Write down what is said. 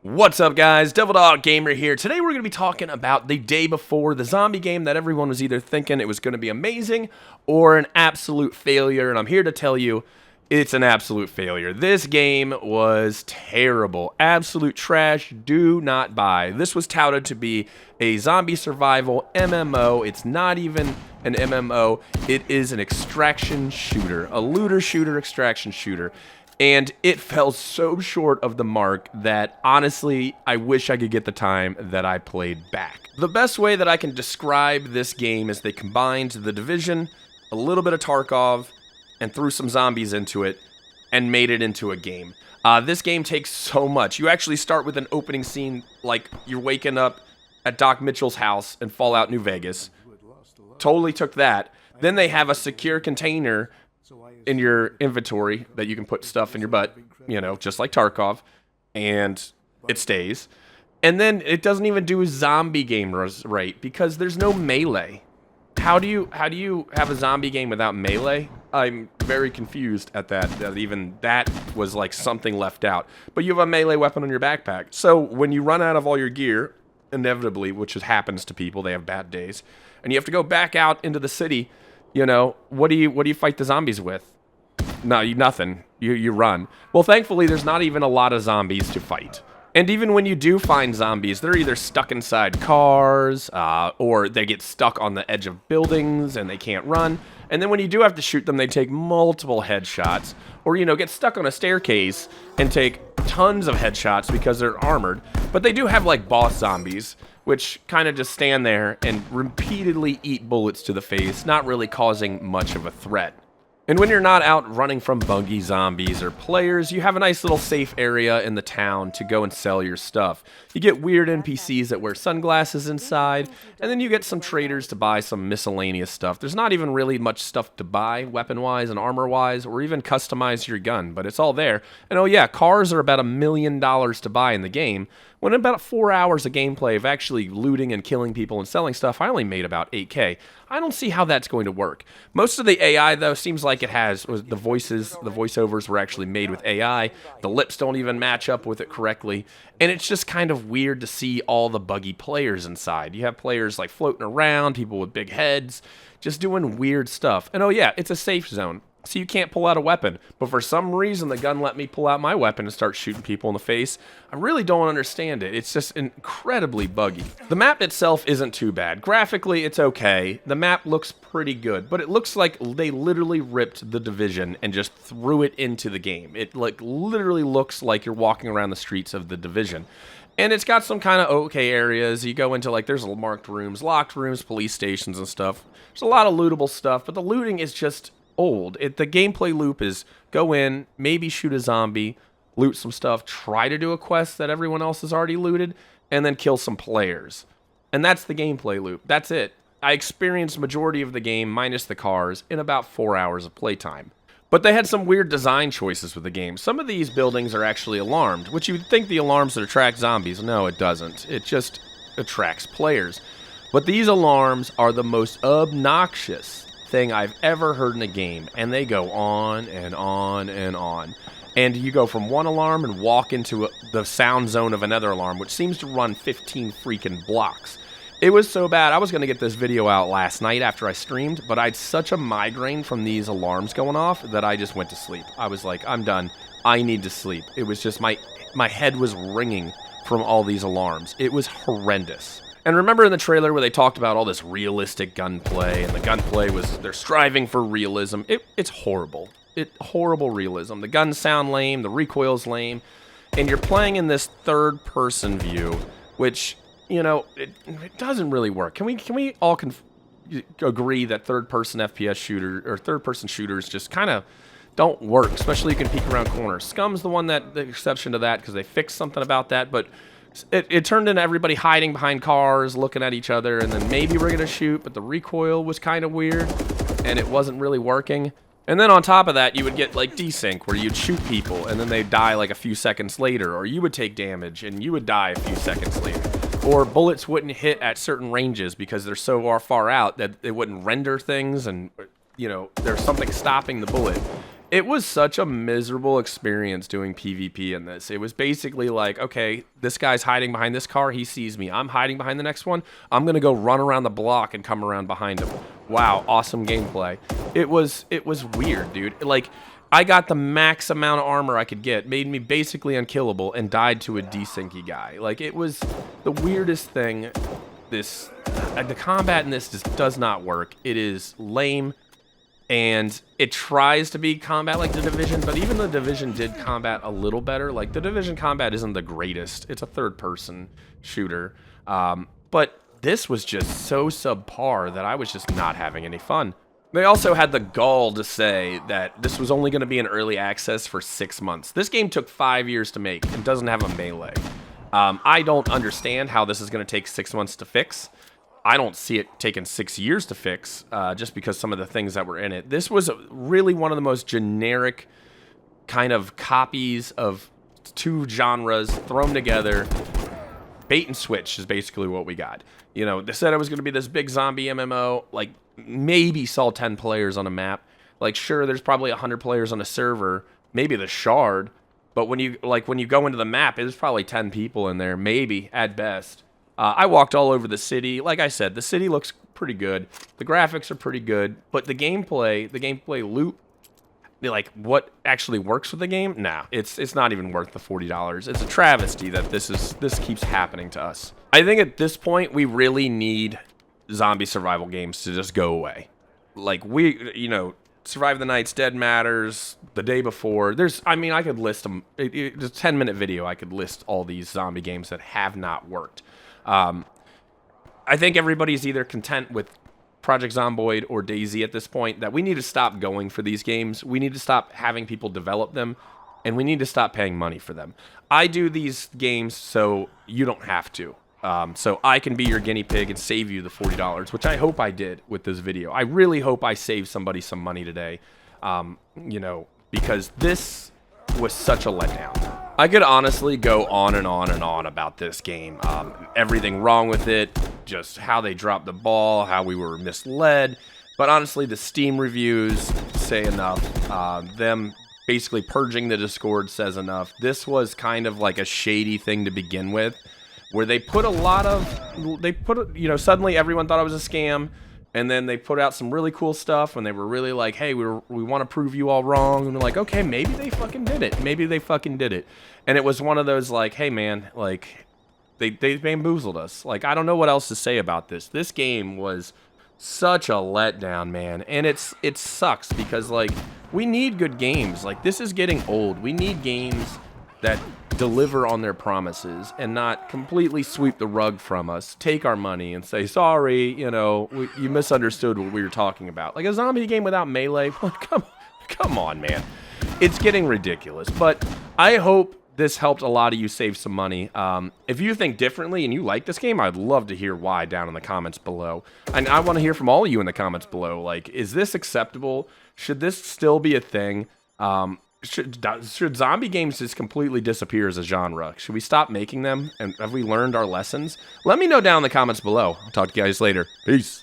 What's up, guys? DevildogGamer here. Today we're going to be talking about The Day Before, the zombie game that everyone was either thinking it was going to be amazing or an absolute failure, and I'm here to tell you it's an absolute failure. This game was terrible. Absolute trash. Do not buy. This was touted to be a zombie survival MMO. It's not even an MMO. It is an extraction shooter, a looter shooter, extraction shooter. And it fell so short of the mark that, honestly, I wish I could get the time that I played back. The best way that I can describe this game is they combined The Division, a little bit of Tarkov, and threw some zombies into it, and made it into a game. This game takes so much. You actually start with an opening scene like you're waking up at Doc Mitchell's house in Fallout New Vegas. Totally took that. Then they have a secure container in your inventory that you can put stuff in your butt, you know, just like Tarkov, and it stays. And then it doesn't even do zombie game right because there's no melee. How do you have a zombie game without melee? I'm very confused at that. That even that was like something left out. But you have a melee weapon on your backpack. So when you run out of all your gear, inevitably, which happens to people, they have bad days, and you have to go back out into the city. You know, what do you fight the zombies with? No, nothing. You run. Well, thankfully, there's not even a lot of zombies to fight. And even when you do find zombies, they're either stuck inside cars, or they get stuck on the edge of buildings and they can't run. And then when you do have to shoot them, they take multiple headshots, or, you know, get stuck on a staircase and take tons of headshots because they're armored. But they do have, like, boss zombies, which kind of just stand there and repeatedly eat bullets to the face, not really causing much of a threat. And when you're not out running from buggy zombies or players, you have a nice little safe area in the town to go and sell your stuff. You get weird NPCs that wear sunglasses inside, and then you get some traders to buy some miscellaneous stuff. There's not even really much stuff to buy, weapon-wise and armor-wise, or even customize your gun, but it's all there. And oh yeah, cars are about $1 million to buy in the game, when in about 4 hours of gameplay of actually looting and killing people and selling stuff, I only made about 8K. I don't see how that's going to work. Most of the AI, though, seems like it has the voiceovers were actually made with AI. The lips don't even match up with it correctly. And it's just kind of weird to see all the buggy players inside. You have players like floating around, people with big heads, just doing weird stuff. And oh yeah, it's a safe zone. So you can't pull out a weapon. But for some reason, the gun let me pull out my weapon and start shooting people in the face. I really don't understand it. It's just incredibly buggy. The map itself isn't too bad. Graphically, it's okay. The map looks pretty good, but it looks like they literally ripped The Division and just threw it into the game. It like literally looks like you're walking around the streets of The Division. And it's got some kind of okay areas. You go into, like, there's marked rooms, locked rooms, police stations and stuff. There's a lot of lootable stuff, but the looting is just old. The gameplay loop is go in, maybe shoot a zombie, loot some stuff, try to do a quest that everyone else has already looted, and then kill some players. And that's the gameplay loop. That's it. I experienced majority of the game, minus the cars, in about 4 hours of playtime. But they had some weird design choices with the game. Some of these buildings are actually alarmed, which you would think the alarms would attract zombies. No, it doesn't. It just attracts players. But these alarms are the most obnoxious thing I've ever heard in a game, and they go on and on and on. And you go from one alarm and walk into the sound zone of another alarm, which seems to run 15 freaking blocks. It was so bad. I was going to get this video out last night after I streamed, but I had such a migraine from these alarms going off that I just went to sleep. I was like, I'm done. I need to sleep. It was just my head was ringing from all these alarms. It was horrendous. And remember in the trailer where they talked about all this realistic gunplay, and the gunplay was, they're striving for realism. It's horrible. Horrible realism. The guns sound lame, the recoil's lame, and you're playing in this third-person view, which, you know, it doesn't really work. Can we all agree that third-person FPS shooter, or third-person shooters just kind of don't work, especially you can peek around corners. Scum's the exception to that, because they fixed something about that, but it turned into everybody hiding behind cars, looking at each other, and then maybe we're going to shoot, but the recoil was kind of weird, and it wasn't really working. And then on top of that, you would get, like, desync, where you'd shoot people, and then they'd die, like, a few seconds later, or you would take damage, and you would die a few seconds later. Or bullets wouldn't hit at certain ranges because they're so far out that it wouldn't render things, and, you know, there's something stopping the bullet. It was such a miserable experience doing PvP in this. It was basically like, okay, this guy's hiding behind this car. He sees me. I'm hiding behind the next one. I'm going to go run around the block and come around behind him. Wow, awesome gameplay. It was weird, dude. Like, I got the max amount of armor I could get, made me basically unkillable, and died to a desyncy guy. Like, it was the weirdest thing. The combat in this just does not work. It is lame. And it tries to be combat like The Division, but even The Division did combat a little better. Like, The Division combat isn't the greatest. It's a third-person shooter. But this was just so subpar that I was just not having any fun. They also had the gall to say that this was only going to be in early access for 6 months. This game took 5 years to make and doesn't have a melee. I don't understand how this is going to take 6 months to fix. I don't see it taking 6 years to fix, just because some of the things that were in it. This was really one of the most generic kind of copies of two genres thrown together. Bait and switch is basically what we got. You know, they said it was going to be this big zombie MMO, like maybe saw 10 players on a map. Like, sure, there's probably 100 players on a server, maybe the shard, but when you go into the map, there's probably 10 people in there, maybe at best. I walked all over the city. Like I said, the city looks pretty good. The graphics are pretty good, but the gameplay loop, like what actually works with the game, nah, it's not even worth the $40. It's a travesty that this keeps happening to us. I think at this point we really need zombie survival games to just go away. Like, Survive the Nights, Dead Matters, The Day Before. I could list them. It's a 10-minute video. I could list all these zombie games that have not worked. I think everybody's either content with Project Zomboid or DayZ at this point, that we need to stop going for these games. We need to stop having people develop them, and we need to stop paying money for them. I do these games so you don't have to. So I can be your guinea pig and save you the $40, which I hope I did with this video. I really hope I saved somebody some money today, because this was such a letdown. I could honestly go on and on and on about this game. Everything wrong with it, just how they dropped the ball, how we were misled. But honestly, the Steam reviews say enough. Them basically purging the Discord says enough. This was kind of like a shady thing to begin with, where they put suddenly everyone thought it was a scam. And then they put out some really cool stuff when they were really like, hey, we want to prove you all wrong. And we're like, okay, maybe they fucking did it. Maybe they fucking did it. And it was one of those like, hey, man, like, they bamboozled us. Like, I don't know what else to say about this. This game was such a letdown, man. And it sucks because, like, we need good games. Like, this is getting old. We need games that deliver on their promises and not completely sweep the rug from us, take our money and say, sorry, you misunderstood what we were talking about. Like a zombie game without melee, come on, man. It's getting ridiculous, but I hope this helped a lot of you save some money. If you think differently and you like this game, I'd love to hear why down in the comments below. And I want to hear from all of you in the comments below. Like, is this acceptable? Should this still be a thing? Should zombie games just completely disappear as a genre? Should we stop making them? And have we learned our lessons? Let me know down in the comments below. I'll talk to you guys later. Peace.